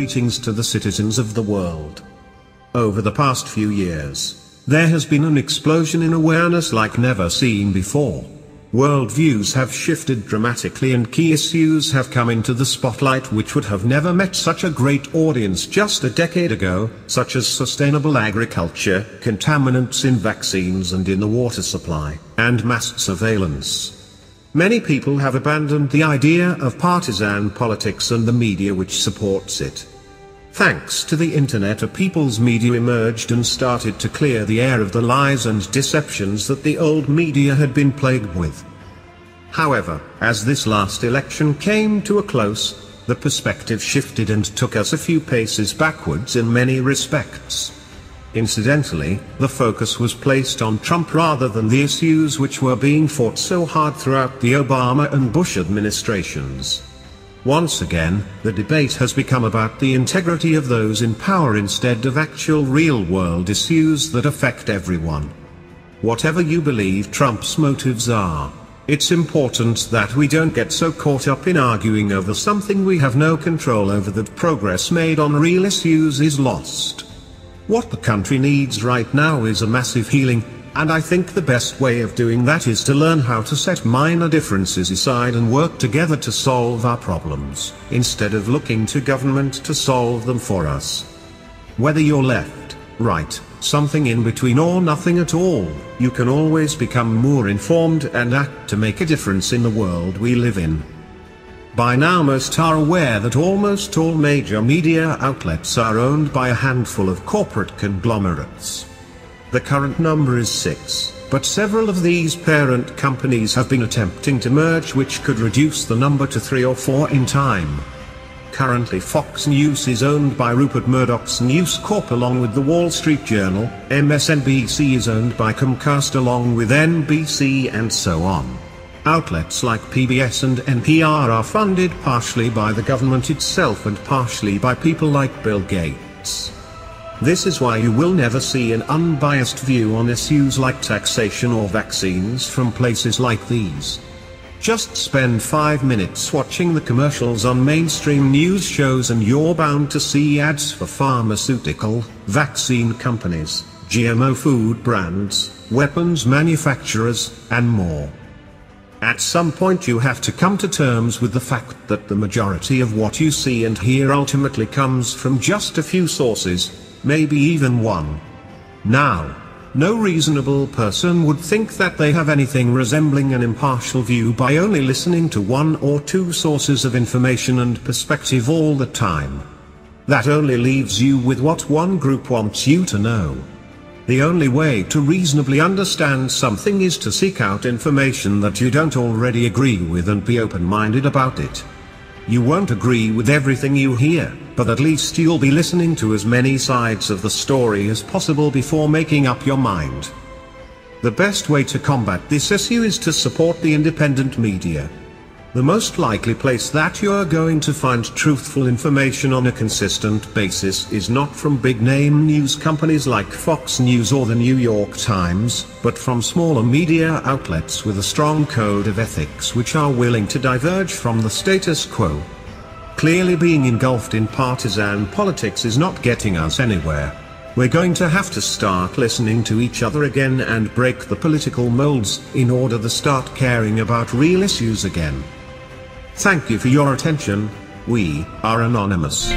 greetings to the citizens of the world. Over the past few years, there has been an explosion in awareness like never seen before. Worldviews have shifted dramatically and key issues have come into the spotlight which would have never met such a great audience just a decade ago, such as sustainable agriculture, contaminants in vaccines and in the water supply, and mass surveillance. Many people have abandoned the idea of partisan politics and the media which supports it. Thanks to the internet, a people's media emerged and started to clear the air of the lies and deceptions that the old media had been plagued with. However, as this last election came to a close, the perspective shifted and took us a few paces backwards in many respects. Incidentally, the focus was placed on Trump rather than the issues which were being fought so hard throughout the Obama and Bush administrations. Once again, the debate has become about the integrity of those in power instead of actual real-world issues that affect everyone. Whatever you believe Trump's motives are, it's important that we don't get so caught up in arguing over something we have no control over that progress made on real issues is lost. What the country needs right now is a massive healing, and I think the best way of doing that is to learn how to set minor differences aside and work together to solve our problems, instead of looking to government to solve them for us. Whether you're left, right, something in between or nothing at all, you can always become more informed and act to make a difference in the world we live in. By now most are aware that almost all major media outlets are owned by a handful of corporate conglomerates. The current number is 6, but several of these parent companies have been attempting to merge, which could reduce the number to 3 or 4 in time. Currently Fox News is owned by Rupert Murdoch's News Corp along with the Wall Street Journal, MSNBC is owned by Comcast along with NBC, and so on. Outlets like PBS and NPR are funded partially by the government itself and partially by people like Bill Gates. This is why you will never see an unbiased view on issues like taxation or vaccines from places like these. Just spend 5 minutes watching the commercials on mainstream news shows and you're bound to see ads for pharmaceutical, vaccine companies, GMO food brands, weapons manufacturers, and more. At some point you have to come to terms with the fact that the majority of what you see and hear ultimately comes from just a few sources, maybe even one. Now, no reasonable person would think that they have anything resembling an impartial view by only listening to 1 or 2 sources of information and perspective all the time. That only leaves you with what one group wants you to know. The only way to reasonably understand something is to seek out information that you don't already agree with and be open-minded about it. You won't agree with everything you hear, but at least you'll be listening to as many sides of the story as possible before making up your mind. The best way to combat this issue is to support the independent media. The most likely place that you're going to find truthful information on a consistent basis is not from big-name news companies like Fox News or the New York Times, but from smaller media outlets with a strong code of ethics which are willing to diverge from the status quo. Clearly, being engulfed in partisan politics is not getting us anywhere. We're going to have to start listening to each other again and break the political molds in order to start caring about real issues again. Thank you for your attention. We are anonymous.